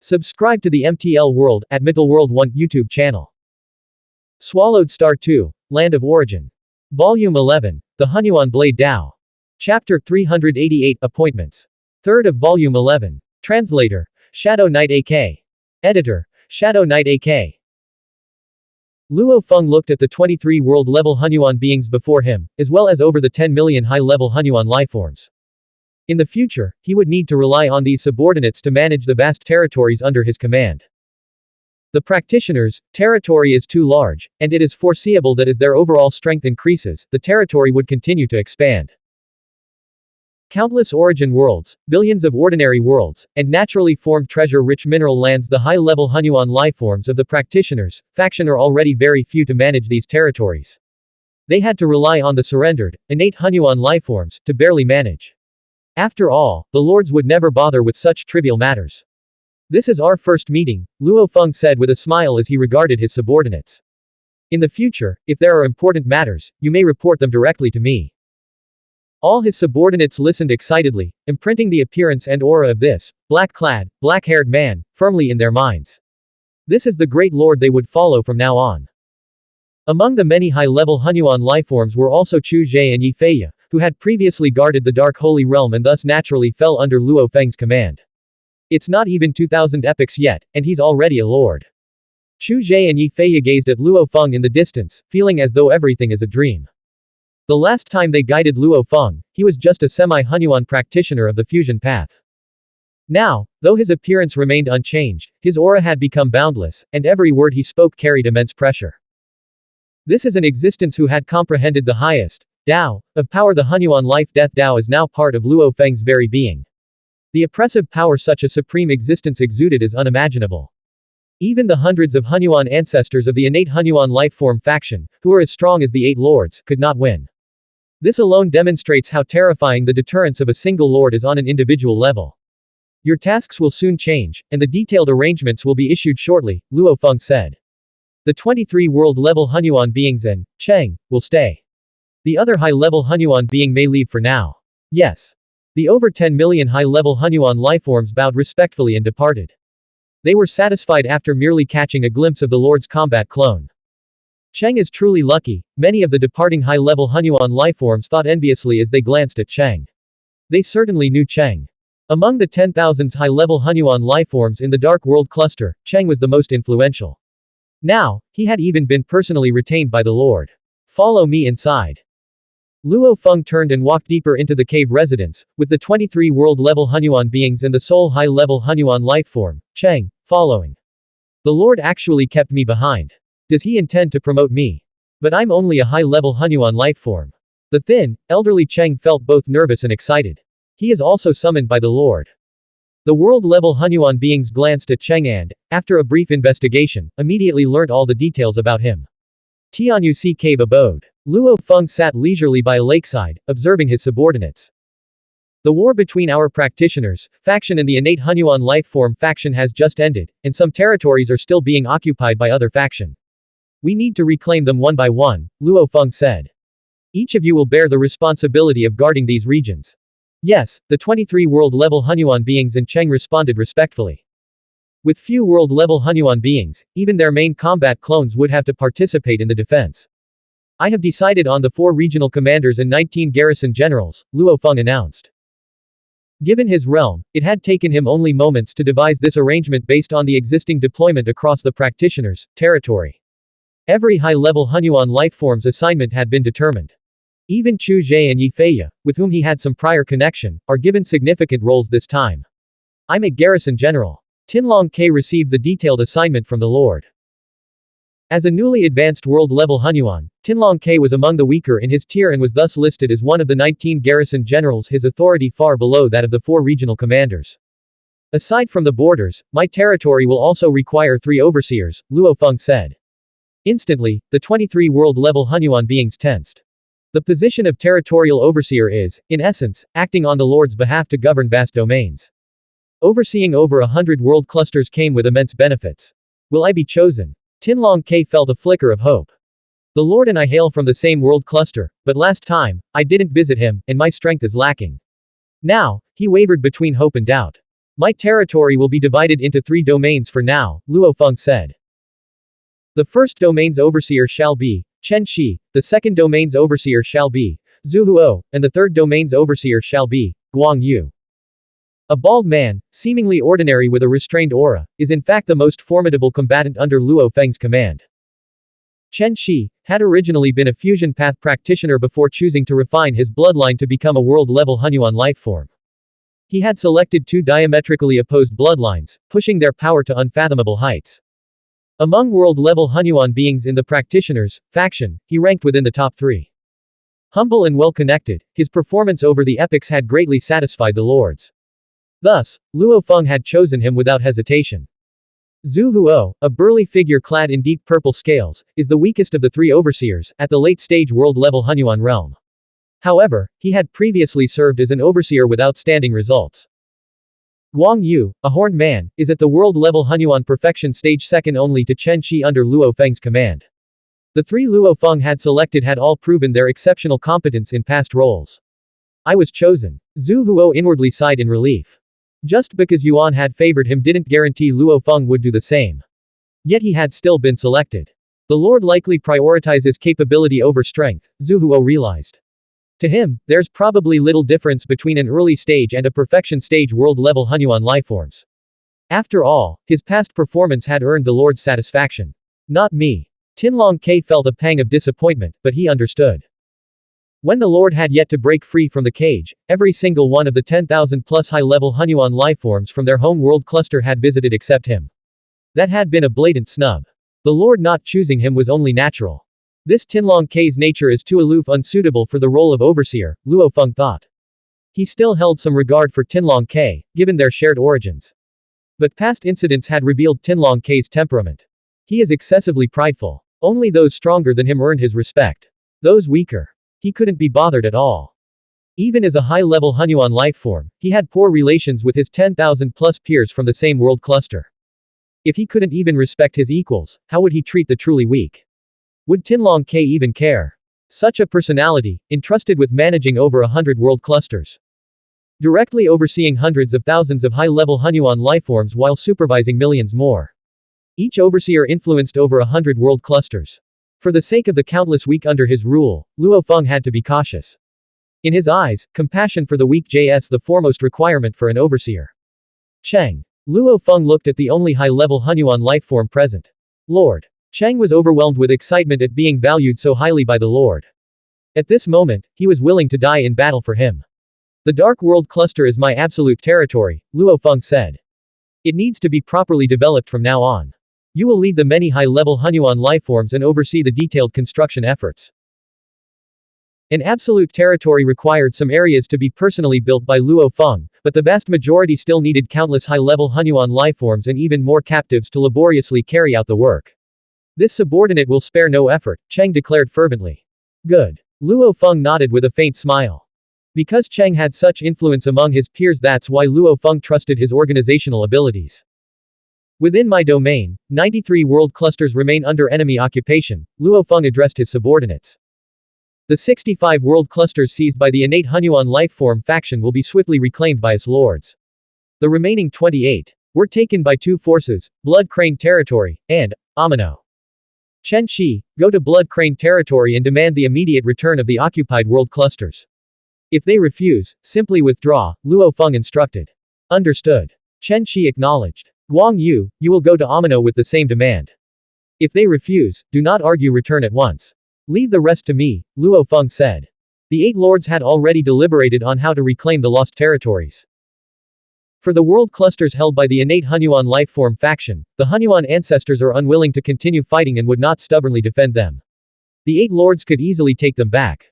Subscribe to the MTL World at World 1 YouTube channel. Swallowed Star 2, Land of Origin. Volume 11, The Hunyuan Blade Dao. Chapter 388, Appointments. 3rd of Volume 11. Translator, Shadow Knight AK. Editor, Shadow Knight AK. Luo Feng looked at the 23 world-level Hunyuan beings before him, as well as over the 10 million high-level Hunyuan lifeforms. In the future, he would need to rely on these subordinates to manage the vast territories under his command. The practitioners' territory is too large, and it is foreseeable that as their overall strength increases, the territory would continue to expand. Countless origin worlds, billions of ordinary worlds, and naturally formed treasure-rich mineral lands. The high-level Hunyuan lifeforms of the practitioners' faction are already very few to manage these territories. They had to rely on the surrendered, innate Hunyuan lifeforms to barely manage. After all, the lords would never bother with such trivial matters. This is our first meeting, Luo Feng said with a smile as he regarded his subordinates. In the future, if there are important matters, you may report them directly to me. All his subordinates listened excitedly, imprinting the appearance and aura of this, black-clad, black-haired man, firmly in their minds. This is the great lord they would follow from now on. Among the many high-level Hunyuan lifeforms were also Chu Zhe and Yi Feiya, who had previously guarded the Dark Holy Realm and thus naturally fell under Luo Feng's command. It's not even 2000 epochs yet, and he's already a lord. Chu Zhe and Yi Feiya gazed at Luo Feng in the distance, feeling as though everything is a dream. The last time they guided Luo Feng, he was just a semi-Hunyuan practitioner of the fusion path. Now, though his appearance remained unchanged, his aura had become boundless, and every word he spoke carried immense pressure. This is an existence who had comprehended the highest Dao of power. The Hunyuan life-death Dao is now part of Luo Feng's very being. The oppressive power such a supreme existence exuded is unimaginable. Even the hundreds of Hunyuan ancestors of the innate Hunyuan lifeform faction, who are as strong as the 8 lords, could not win. This alone demonstrates how terrifying the deterrence of a single lord is on an individual level. Your tasks will soon change, and the detailed arrangements will be issued shortly, Luo Feng said. The 23 world-level Hunyuan beings and Cheng will stay. The other high-level Hunyuan being may leave for now. Yes. The over 10 million high-level Hunyuan lifeforms bowed respectfully and departed. They were satisfied after merely catching a glimpse of the Lord's combat clone. Cheng is truly lucky, many of the departing high-level Hunyuan lifeforms thought enviously as they glanced at Cheng. They certainly knew Cheng. Among the 10,000s high-level Hunyuan lifeforms in the Dark World cluster, Cheng was the most influential. Now, he had even been personally retained by the Lord. Follow me inside. Luo Feng turned and walked deeper into the cave residence, with the 23 world-level Hunyuan beings and the sole high-level Hunyuan lifeform, Cheng, following. The Lord actually kept me behind. Does he intend to promote me? But I'm only a high-level Hunyuan lifeform. The thin, elderly Cheng felt both nervous and excited. He is also summoned by the Lord. The world-level Hunyuan beings glanced at Cheng and, after a brief investigation, immediately learnt all the details about him. Tianyusi Cave Abode. Luo Feng sat leisurely by a lakeside, observing his subordinates. The war between our practitioners, faction and the innate Hunyuan lifeform faction has just ended, and some territories are still being occupied by other faction. We need to reclaim them one by one, Luo Feng said. Each of you will bear the responsibility of guarding these regions. Yes, the 23 world-level Hunyuan beings and Cheng responded respectfully. With few world-level Hunyuan beings, even their main combat clones would have to participate in the defense. I have decided on the 4 regional commanders and 19 garrison generals, Luo Feng announced. Given his realm, it had taken him only moments to devise this arrangement based on the existing deployment across the practitioners' territory. Every high-level Hunyuan lifeform's assignment had been determined. Even Chu Zhe and Yi Feiya, with whom he had some prior connection, are given significant roles this time. I'm a garrison general. Tinlong Ke received the detailed assignment from the Lord. As a newly advanced world-level Hunyuan, Tinlong Ke was among the weaker in his tier and was thus listed as one of the 19 garrison generals, his authority far below that of the 4 regional commanders. Aside from the borders, my territory will also require 3 overseers, Luo Feng said. Instantly, the 23 world-level Hunyuan beings tensed. The position of territorial overseer is, in essence, acting on the Lord's behalf to govern vast domains. Overseeing over 100 world clusters came with immense benefits. Will I be chosen? Tinlong Ke felt a flicker of hope. The Lord and I hail from the same world cluster, but last time, I didn't visit him, and my strength is lacking. Now, he wavered between hope and doubt. My territory will be divided into 3 domains for now, Luo Feng said. The first domain's overseer shall be Chen Shi, the second domain's overseer shall be Zhu Huo, and the third domain's overseer shall be Guang Yu. A bald man, seemingly ordinary with a restrained aura, is in fact the most formidable combatant under Luo Feng's command. Chen Shi had originally been a fusion path practitioner before choosing to refine his bloodline to become a world-level Hunyuan lifeform. He had selected 2 diametrically opposed bloodlines, pushing their power to unfathomable heights. Among world-level Hunyuan beings in the practitioners' faction, he ranked within the top 3. Humble and well-connected, his performance over the epics had greatly satisfied the lords. Thus, Luo Feng had chosen him without hesitation. Zhu Huo, a burly figure clad in deep purple scales, is the weakest of the 3 overseers, at the late-stage world-level Hunyuan realm. However, he had previously served as an overseer with outstanding results. Guang Yu, a horned man, is at the world-level Hunyuan perfection stage second only to Chen Shi under Luo Feng's command. The 3 Luo Feng had selected had all proven their exceptional competence in past roles. I was chosen. Zhu Huo inwardly sighed in relief. Just because Yuan had favored him didn't guarantee Luo Feng would do the same. Yet he had still been selected. The Lord likely prioritizes capability over strength, Zhu Huo realized. To him, there's probably little difference between an early stage and a perfection stage world-level Hunyuan lifeforms. After all, his past performance had earned the Lord's satisfaction. Not me. Tinlong Ke felt a pang of disappointment, but he understood. When the Lord had yet to break free from the cage, every single one of the 10,000 plus high-level Hunyuan lifeforms from their home world cluster had visited except him. That had been a blatant snub. The Lord not choosing him was only natural. This Tinlong Ke's nature is too aloof, unsuitable for the role of overseer, Luo Feng thought. He still held some regard for Tinlong Ke, given their shared origins. But past incidents had revealed Tinlong Ke's temperament. He is excessively prideful. Only those stronger than him earned his respect. Those weaker. He couldn't be bothered at all. Even as a high-level Hunyuan lifeform, he had poor relations with his 10,000 plus peers from the same world cluster. If he couldn't even respect his equals, how would he treat the truly weak? Would Tinlong Ke even care? Such a personality, entrusted with managing over 100 world clusters. Directly overseeing hundreds of thousands of high-level Hunyuan lifeforms while supervising millions more. Each overseer influenced over 100 world clusters. For the sake of the countless weak under his rule, Luo Feng had to be cautious. In his eyes, compassion for the weak is the foremost requirement for an overseer. Cheng. Luo Feng looked at the only high-level Hunyuan lifeform present. Lord. Cheng was overwhelmed with excitement at being valued so highly by the Lord. At this moment, he was willing to die in battle for him. The Dark World Cluster is my absolute territory, Luo Feng said. It needs to be properly developed from now on. You will lead the many high-level Hunyuan lifeforms and oversee the detailed construction efforts. An absolute territory required some areas to be personally built by Luo Feng, but the vast majority still needed countless high-level Hunyuan lifeforms and even more captives to laboriously carry out the work. This subordinate will spare no effort, Cheng declared fervently. Good. Luo Feng nodded with a faint smile. Because Cheng had such influence among his peers, that's why Luo Feng trusted his organizational abilities. Within my domain, 93 world clusters remain under enemy occupation, Luo Feng addressed his subordinates. The 65 world clusters seized by the innate Hunyuan lifeform faction will be swiftly reclaimed by its lords. The remaining 28 were taken by 2 forces, Blood Crane Territory, and Amino. Chen Shi, go to Blood Crane Territory and demand the immediate return of the occupied world clusters. If they refuse, simply withdraw, Luo Feng instructed. Understood. Chen Shi acknowledged. Guang Yu, you will go to Amino with the same demand. If they refuse, do not argue, return at once. Leave the rest to me, Luo Feng said. The 8 lords had already deliberated on how to reclaim the lost territories. For the world clusters held by the innate Hunyuan lifeform faction, the Hunyuan ancestors are unwilling to continue fighting and would not stubbornly defend them. The 8 lords could easily take them back.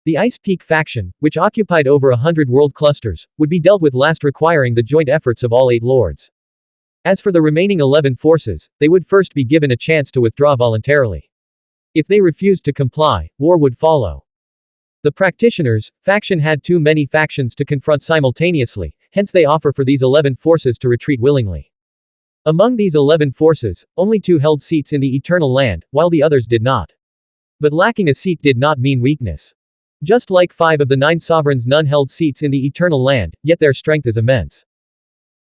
The Ice Peak faction, which occupied over 100 world clusters, would be dealt with last, requiring the joint efforts of all 8 lords. As for the remaining 11 forces, they would first be given a chance to withdraw voluntarily. If they refused to comply, war would follow. The practitioners' faction had too many factions to confront simultaneously, hence they offer for these 11 forces to retreat willingly. Among these 11 forces, only 2 held seats in the Eternal Land, while the others did not. But lacking a seat did not mean weakness. Just like 5 of the 9 sovereigns, none held seats in the Eternal Land, yet their strength is immense.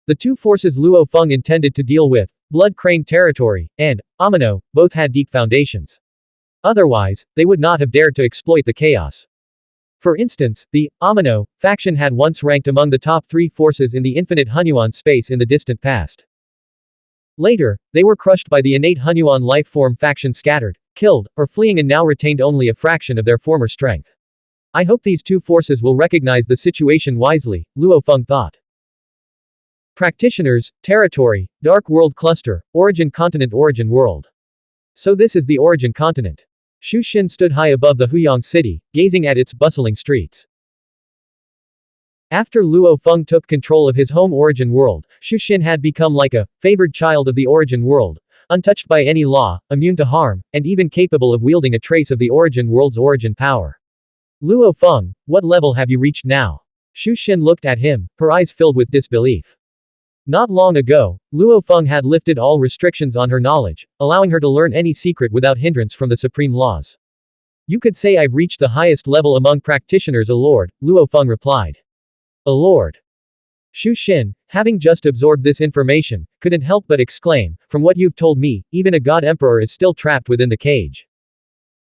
The two forces Luo Feng intended to deal with, Blood Crane Territory, and Amino, both had deep foundations. Otherwise, they would not have dared to exploit the chaos. For instance, the Amino faction had once ranked among the top 3 forces in the infinite Hunyuan space in the distant past. Later, they were crushed by the innate Hunyuan life form faction, scattered, killed, or fleeing, and now retained only a fraction of their former strength. I hope these two forces will recognize the situation wisely, Luo Feng thought. Practitioners, Territory, Dark World Cluster, Origin Continent, Origin World. So this is the Origin Continent. Xu Xin stood high above the Huyang city, gazing at its bustling streets. After Luo Feng took control of his home Origin World, Xu Xin had become like a favored child of the Origin World, untouched by any law, immune to harm, and even capable of wielding a trace of the Origin World's origin power. Luo Feng, what level have you reached now? Xu Xin looked at him, her eyes filled with disbelief. Not long ago, Luo Feng had lifted all restrictions on her knowledge, allowing her to learn any secret without hindrance from the supreme laws. You could say I've reached the highest level among practitioners, a lord, Luo Feng replied. A lord. Xu Xin, having just absorbed this information, couldn't help but exclaim, from what you've told me, even a god emperor is still trapped within the cage.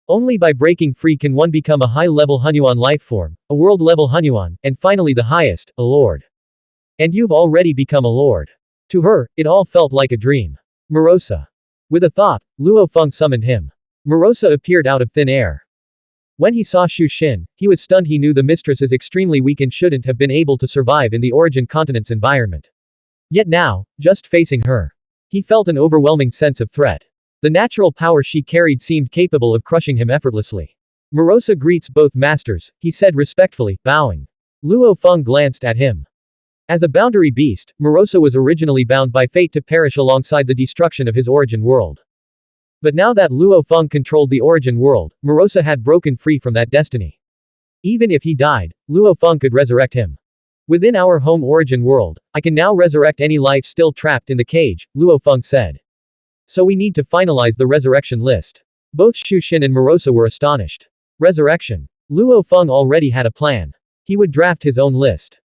Only by breaking free can one become a high-level Hunyuan life form, a world-level Hunyuan, and finally the highest, a lord. And you've already become a lord. To her, it all felt like a dream. Morosa. With a thought, Luo Feng summoned him. Morosa appeared out of thin air. When he saw Xu Xin, he was stunned. He knew the mistress is extremely weak and shouldn't have been able to survive in the Origin Continent's environment. Yet now, just facing her, he felt an overwhelming sense of threat. The natural power she carried seemed capable of crushing him effortlessly. Morosa greets both masters, he said respectfully, bowing. Luo Feng glanced at him. As a boundary beast, Morosa was originally bound by fate to perish alongside the destruction of his origin world. But now that Luo Feng controlled the origin world, Morosa had broken free from that destiny. Even if he died, Luo Feng could resurrect him. Within our home origin world, I can now resurrect any life still trapped in the cage, Luo Feng said. So we need to finalize the resurrection list. Both Xu Xin and Morosa were astonished. Resurrection. Luo Feng already had a plan. He would draft his own list.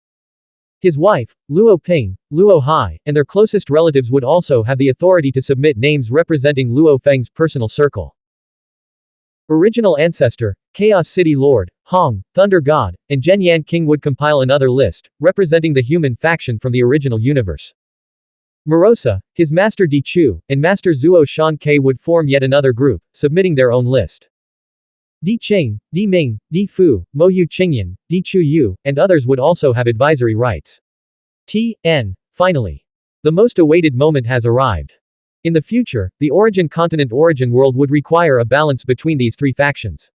His wife, Luo Ping, Luo Hai, and their closest relatives would also have the authority to submit names representing Luo Feng's personal circle. Original Ancestor, Chaos City Lord, Hong, Thunder God, and Zhenyan King would compile another list, representing the human faction from the original universe. Morosa, his master Di Chu, and master Zuo Shan Ke would form yet another group, submitting their own list. Di Qing, Di Ming, Di Fu, Mo Yu Qingyan, Di Chu Yu, and others would also have advisory rights. Finally. The most awaited moment has arrived. In the future, the Origin Continent Origin World would require a balance between these 3 factions.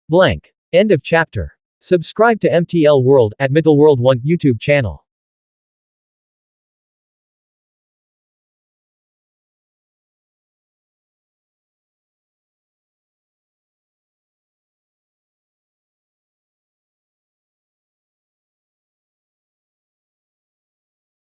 Blank. End of chapter. Subscribe to MTL World at Middle World 1 YouTube channel.